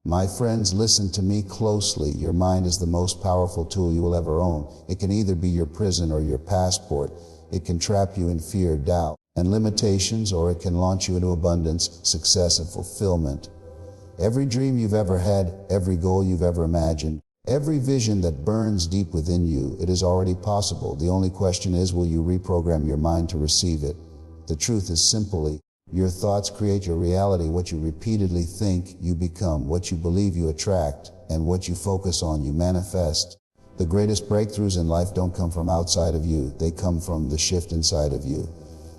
My friends, listen to me closely. Your mind is the most powerful tool you will ever own. It can either be your prison or your passport. It can trap you in fear, doubt, and limitations, or it can launch you into abundance, success, and fulfillment. Every dream you've ever had, every goal you've ever imagined, every vision that burns deep within you, it is already possible. The only question is, will you reprogram your mind to receive it? The truth is simply, your thoughts create your reality. What you repeatedly think, you become. What you believe, you attract. And what you focus on, you manifest. The greatest breakthroughs in life don't come from outside of you. They come from the shift inside of you.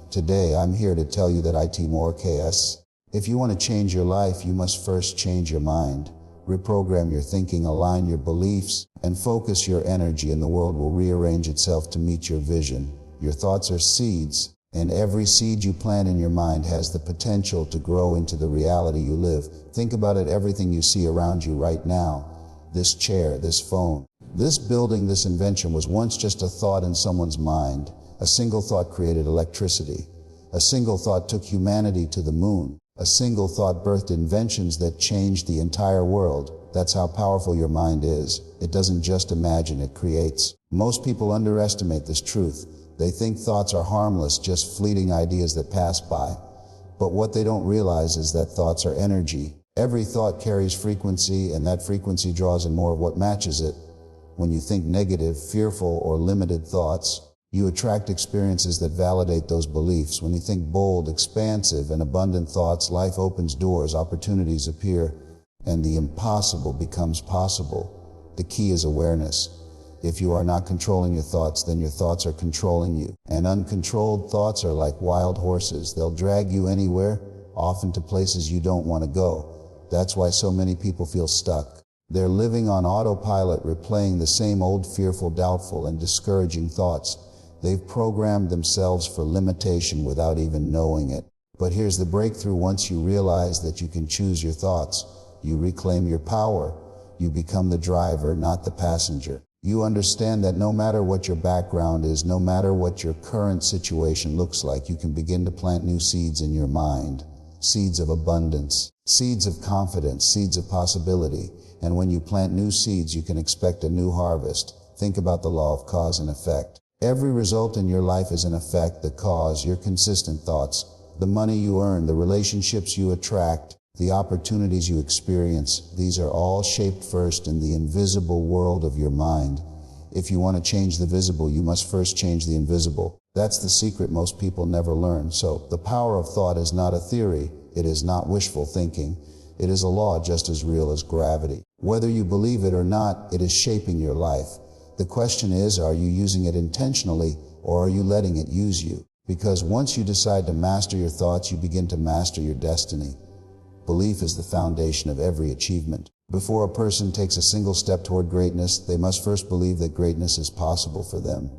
Today, I'm here to tell you that ITMORKS. If you want to change your life, you must first change your mind. Reprogram your thinking, align your beliefs, and focus your energy, and the world will rearrange itself to meet your vision. Your thoughts are seeds, and every seed you plant in your mind has the potential to grow into the reality you live. Think about it, everything you see around you right now. This chair, this phone, this building, this invention was once just a thought in someone's mind. A single thought created electricity. A single thought took humanity to the moon. A single thought birthed inventions that changed the entire world. That's how powerful your mind is. It doesn't just imagine, it creates. Most people underestimate this truth. They think thoughts are harmless, just fleeting ideas that pass by. But what they don't realize is that thoughts are energy. Every thought carries frequency, and that frequency draws in more of what matches it. When you think negative, fearful, or limited thoughts, you attract experiences that validate those beliefs. When you think bold, expansive, and abundant thoughts, life opens doors, opportunities appear, and the impossible becomes possible. The key is awareness. If you are not controlling your thoughts, then your thoughts are controlling you. And uncontrolled thoughts are like wild horses. They'll drag you anywhere, often to places you don't want to go. That's why so many people feel stuck. They're living on autopilot, replaying the same old fearful, doubtful, and discouraging thoughts. They've programmed themselves for limitation without even knowing it. But here's the breakthrough. Once you realize that you can choose your thoughts, you reclaim your power. You become the driver, not the passenger. You understand that no matter what your background is, no matter what your current situation looks like, you can begin to plant new seeds in your mind. Seeds of abundance, seeds of confidence, seeds of possibility. And when you plant new seeds, you can expect a new harvest. Think about the law of cause and effect. Every result in your life is in effect the cause, your consistent thoughts, the money you earn, the relationships you attract, the opportunities you experience. These are all shaped first in the invisible world of your mind. If you want to change the visible, you must first change the invisible. That's the secret most people never learn. So, the power of thought is not a theory. It is not wishful thinking. It is a law just as real as gravity. Whether you believe it or not, it is shaping your life. The question is, are you using it intentionally, or are you letting it use you? Because once you decide to master your thoughts, you begin to master your destiny. Belief is the foundation of every achievement. Before a person takes a single step toward greatness, they must first believe that greatness is possible for them.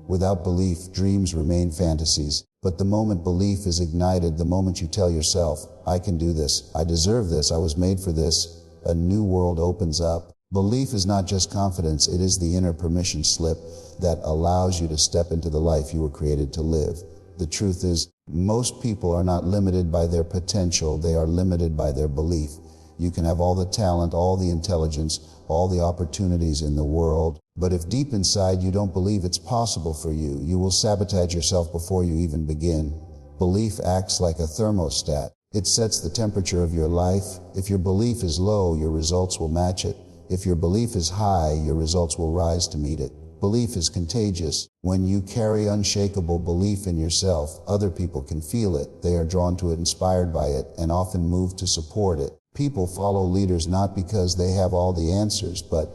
Without belief, dreams remain fantasies. But the moment belief is ignited, the moment you tell yourself, I can do this, I deserve this, I was made for this, a new world opens up. Belief is not just confidence, it is the inner permission slip that allows you to step into the life you were created to live. The truth is, most people are not limited by their potential, they are limited by their belief. You can have all the talent, all the intelligence, all the opportunities in the world, but if deep inside you don't believe it's possible for you, you will sabotage yourself before you even begin. Belief acts like a thermostat. It sets the temperature of your life. If your belief is low, your results will match it. If your belief is high, your results will rise to meet it. Belief is contagious. When you carry unshakable belief in yourself, other people can feel it. They are drawn to it, inspired by it, and often moved to support it. People follow leaders not because they have all the answers, but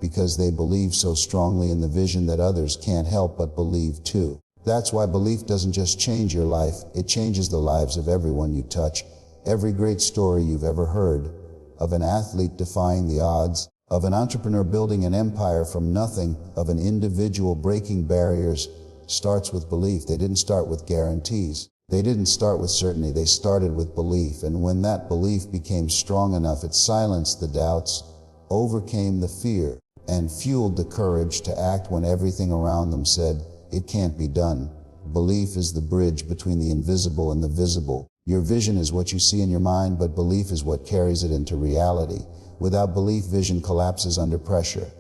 because they believe so strongly in the vision that others can't help but believe too. That's why belief doesn't just change your life, it changes the lives of everyone you touch. Every great story you've ever heard, of an athlete defying the odds, of an entrepreneur building an empire from nothing, of an individual breaking barriers, starts with belief. They didn't start with guarantees. They didn't start with certainty. They started with belief. And when that belief became strong enough, it silenced the doubts, overcame the fear, and fueled the courage to act when everything around them said, it can't be done. Belief is the bridge between the invisible and the visible. Your vision is what you see in your mind, but belief is what carries it into reality. Without belief, vision collapses under pressure.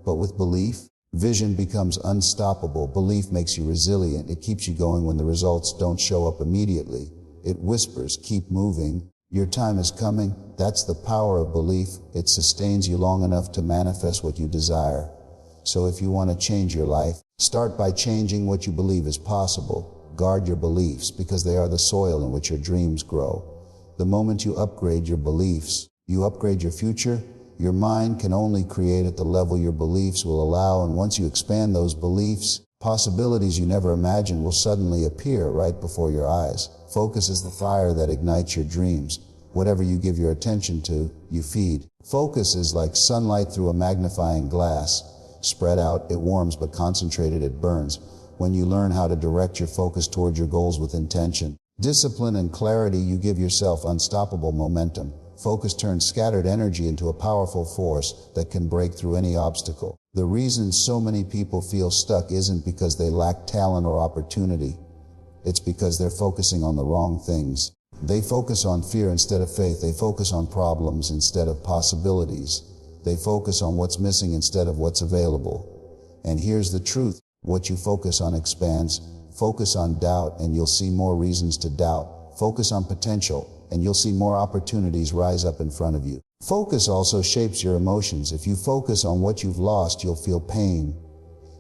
But with belief, vision becomes unstoppable. Belief makes you resilient. It keeps you going when the results don't show up immediately. It whispers, keep moving. Your time is coming. That's the power of belief. It sustains you long enough to manifest what you desire. So if you want to change your life, start by changing what you believe is possible. Guard your beliefs because they are the soil in which your dreams grow. The moment you upgrade your beliefs, you upgrade your future. Your mind can only create at the level your beliefs will allow, and once you expand those beliefs, possibilities you never imagined will suddenly appear right before your eyes. Focus is the fire that ignites your dreams. Whatever you give your attention to, you feed. Focus is like sunlight through a magnifying glass. Spread out, it warms, but concentrated, it burns. When you learn how to direct your focus toward your goals with intention, discipline, and clarity, you give yourself unstoppable momentum. Focus turns scattered energy into a powerful force that can break through any obstacle. The reason so many people feel stuck isn't because they lack talent or opportunity. It's because they're focusing on the wrong things. They focus on fear instead of faith. They focus on problems instead of possibilities. They focus on what's missing instead of what's available. And here's the truth. What you focus on expands. Focus on doubt and you'll see more reasons to doubt. Focus on potential and you'll see more opportunities rise up in front of you. Focus also shapes your emotions. If you focus on what you've lost, you'll feel pain.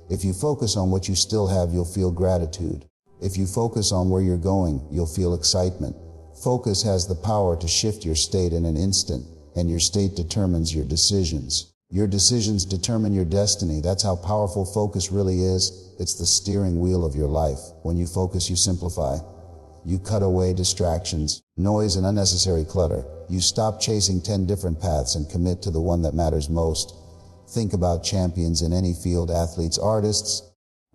If you focus on what you still have, you'll feel gratitude. If you focus on where you're going, you'll feel excitement. Focus has the power to shift your state in an instant, and your state determines your decisions. Your decisions determine your destiny. That's how powerful focus really is. It's the steering wheel of your life. When you focus, you simplify. You cut away distractions, noise, and unnecessary clutter. You stop chasing 10 different paths and commit to the one that matters most. Think about champions in any field, athletes, artists,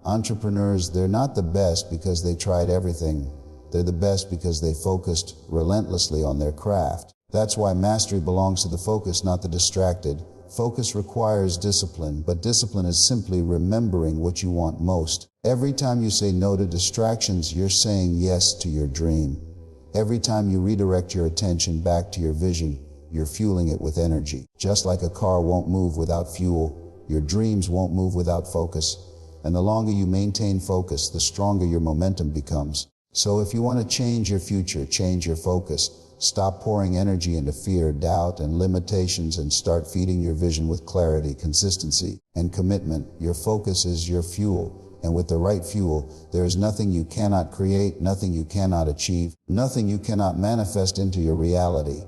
entrepreneurs. They're not the best because they tried everything. They're the best because they focused relentlessly on their craft. That's why mastery belongs to the focused, not the distracted. Focus requires discipline, but discipline is simply remembering what you want most. Every time you say no to distractions, you're saying yes to your dream. Every time you redirect your attention back to your vision, you're fueling it with energy. Just like a car won't move without fuel, your dreams won't move without focus. And the longer you maintain focus, the stronger your momentum becomes. So if you want to change your future, change your focus. Stop pouring energy into fear, doubt, and limitations and start feeding your vision with clarity, consistency, and commitment. Your focus is your fuel. And with the right fuel, there is nothing you cannot create, nothing you cannot achieve, nothing you cannot manifest into your reality.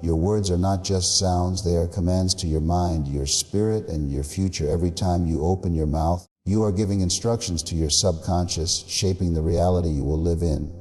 Your words are not just sounds, they are commands to your mind, your spirit, and your future. Every time you open your mouth, you are giving instructions to your subconscious, shaping the reality you will live in.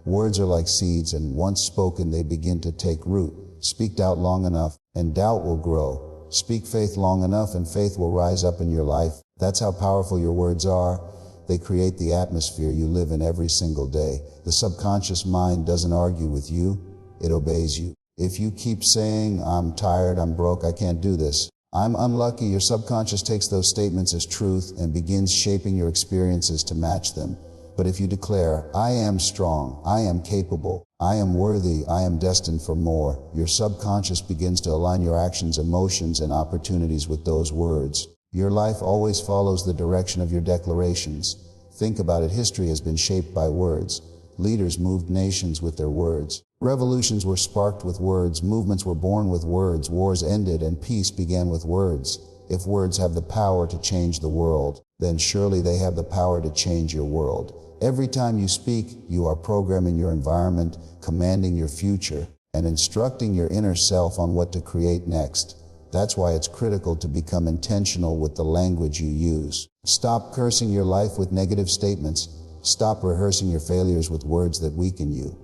Words are like seeds, and once spoken, they begin to take root. Speak doubt long enough, and doubt will grow. Speak faith long enough, and faith will rise up in your life. That's how powerful your words are. They create the atmosphere you live in every single day. The subconscious mind doesn't argue with you, it obeys you. If you keep saying, I'm tired, I'm broke, I can't do this, I'm unlucky, your subconscious takes those statements as truth and begins shaping your experiences to match them. But if you declare, I am strong, I am capable, I am worthy, I am destined for more, your subconscious begins to align your actions, emotions, and opportunities with those words. Your life always follows the direction of your declarations. Think about it, history has been shaped by words. Leaders moved nations with their words. Revolutions were sparked with words, movements were born with words, wars ended, and peace began with words. If words have the power to change the world, then surely they have the power to change your world. Every time you speak, you are programming your environment, commanding your future, and instructing your inner self on what to create next. That's why it's critical to become intentional with the language you use. Stop cursing your life with negative statements. Stop rehearsing your failures with words that weaken you.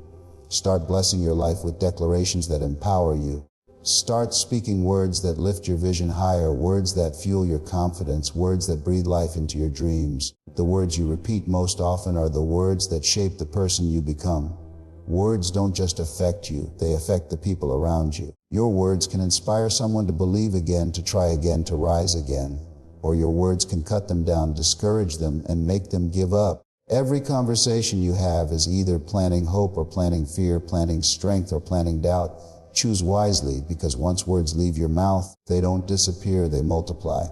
Start blessing your life with declarations that empower you. Start speaking words that lift your vision higher, words that fuel your confidence, words that breathe life into your dreams. The words you repeat most often are the words that shape the person you become. Words don't just affect you, they affect the people around you. Your words can inspire someone to believe again, to try again, to rise again. Or your words can cut them down, discourage them, and make them give up. Every conversation you have is either planting hope or planting fear, planting strength or planting doubt. Choose wisely, because once words leave your mouth, they don't disappear, they multiply.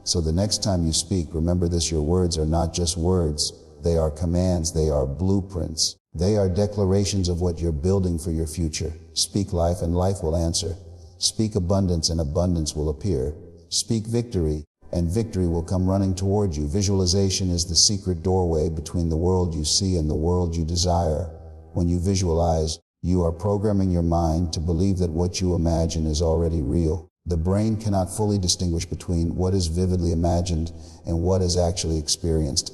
So the next time you speak, remember this: your words are not just words. They are commands, they are blueprints. They are declarations of what you're building for your future. Speak life and life will answer. Speak abundance and abundance will appear. Speak victory and victory will come running toward you. Visualization is the secret doorway between the world you see and the world you desire. When you visualize, you are programming your mind to believe that what you imagine is already real. The brain cannot fully distinguish between what is vividly imagined and what is actually experienced.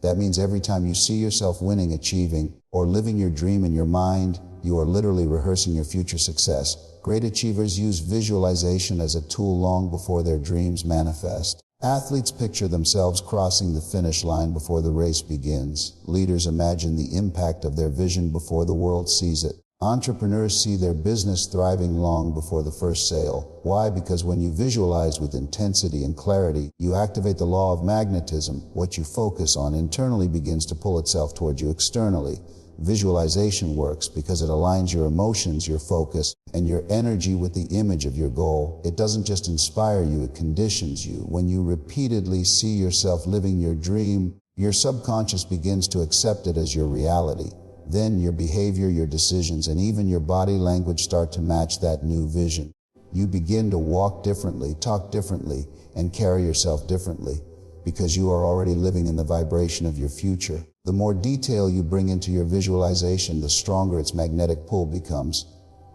That means every time you see yourself winning, achieving, or living your dream in your mind, you are literally rehearsing your future success. Great achievers use visualization as a tool long before their dreams manifest. Athletes picture themselves crossing the finish line before the race begins. Leaders imagine the impact of their vision before the world sees it. Entrepreneurs see their business thriving long before the first sale. Why? Because when you visualize with intensity and clarity, you activate the law of magnetism. What you focus on internally begins to pull itself toward you externally. Visualization works because it aligns your emotions, your focus, and your energy with the image of your goal. It doesn't just inspire you, it conditions you. When you repeatedly see yourself living your dream, your subconscious begins to accept it as your reality. Then your behavior, your decisions, and even your body language start to match that new vision. You begin to walk differently, talk differently, and carry yourself differently, because you are already living in the vibration of your future. The more detail you bring into your visualization, the stronger its magnetic pull becomes.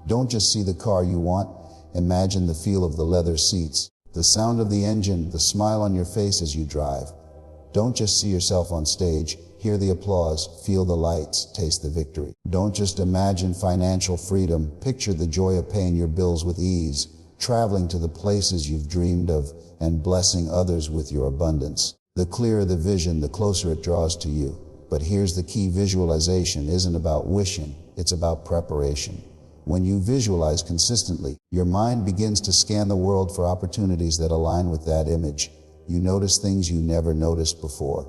Don't just see the car you want, imagine the feel of the leather seats, the sound of the engine, the smile on your face as you drive. Don't just see yourself on stage, hear the applause, feel the lights, taste the victory. Don't just imagine financial freedom, picture the joy of paying your bills with ease, traveling to the places you've dreamed of, and blessing others with your abundance. The clearer the vision, the closer it draws to you. But here's the key: visualization isn't about wishing, it's about preparation. When you visualize consistently, your mind begins to scan the world for opportunities that align with that image. You notice things you never noticed before.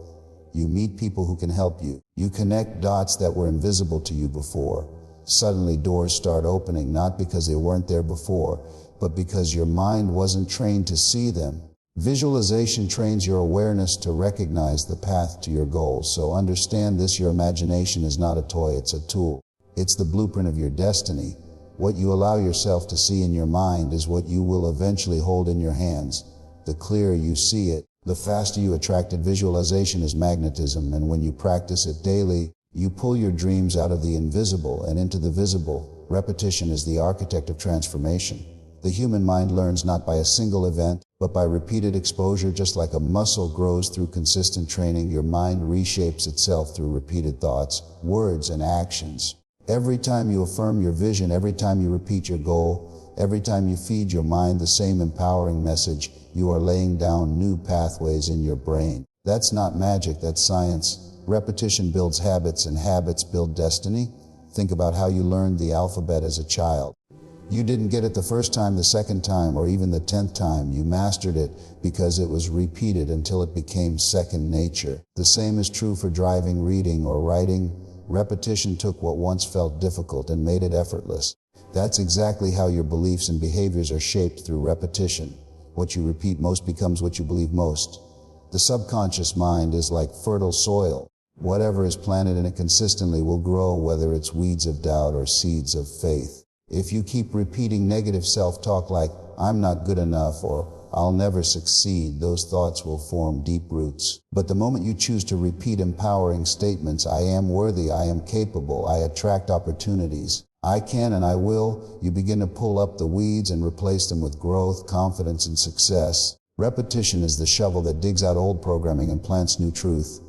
You meet people who can help you. You connect dots that were invisible to you before. Suddenly doors start opening, not because they weren't there before, but because your mind wasn't trained to see them. Visualization trains your awareness to recognize the path to your goals. So understand this: your imagination is not a toy, it's a tool. It's the blueprint of your destiny. What you allow yourself to see in your mind is what you will eventually hold in your hands. The clearer you see it, the faster you attract it. Visualization is magnetism, and when you practice it daily, you pull your dreams out of the invisible and into the visible. Repetition is the architect of transformation. The human mind learns not by a single event, but by repeated exposure. Just like a muscle grows through consistent training, your mind reshapes itself through repeated thoughts, words, and actions. Every time you affirm your vision, every time you repeat your goal, every time you feed your mind the same empowering message, you are laying down new pathways in your brain. That's not magic, that's science. Repetition builds habits, and habits build destiny. Think about how you learned the alphabet as a child. You didn't get it the first time, the second time, or even the 10th time. You mastered it because it was repeated until it became second nature. The same is true for driving, reading, or writing. Repetition took what once felt difficult and made it effortless. That's exactly how your beliefs and behaviors are shaped, through repetition. What you repeat most becomes what you believe most. The subconscious mind is like fertile soil. Whatever is planted in it consistently will grow, whether it's weeds of doubt or seeds of faith. If you keep repeating negative self-talk like, "I'm not good enough," or "I'll never succeed," those thoughts will form deep roots. But the moment you choose to repeat empowering statements, "I am worthy, I am capable, I attract opportunities, I can and I will," you begin to pull up the weeds and replace them with growth, confidence, and success. Repetition is the shovel that digs out old programming and plants new truth.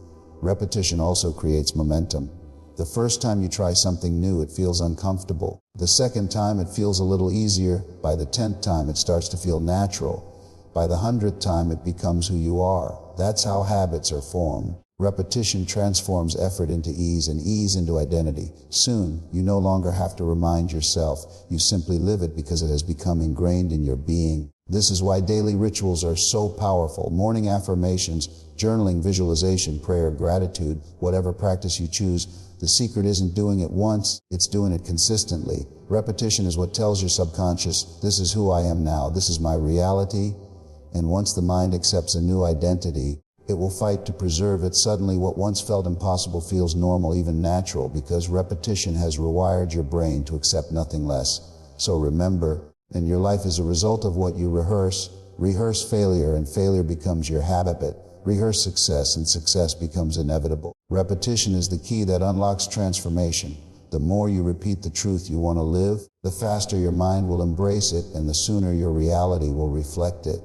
Repetition also creates momentum. The first time you try something new, it feels uncomfortable. The second time, it feels a little easier. By the 10th time, it starts to feel natural. By the 100th time, it becomes who you are. That's how habits are formed. Repetition transforms effort into ease and ease into identity. Soon, you no longer have to remind yourself. You simply live it because it has become ingrained in your being. This is why daily rituals are so powerful. Morning affirmations, journaling, visualization, prayer, gratitude, whatever practice you choose. The secret isn't doing it once, it's doing it consistently. Repetition is what tells your subconscious, this is who I am now, this is my reality. And once the mind accepts a new identity, it will fight to preserve it. Suddenly what once felt impossible feels normal, even natural, because repetition has rewired your brain to accept nothing less. So remember, and your life is a result of what you rehearse. Rehearse failure, and failure becomes your habit. Rehearse success, and success becomes inevitable. Repetition is the key that unlocks transformation. The more you repeat the truth you want to live, the faster your mind will embrace it, and the sooner your reality will reflect it.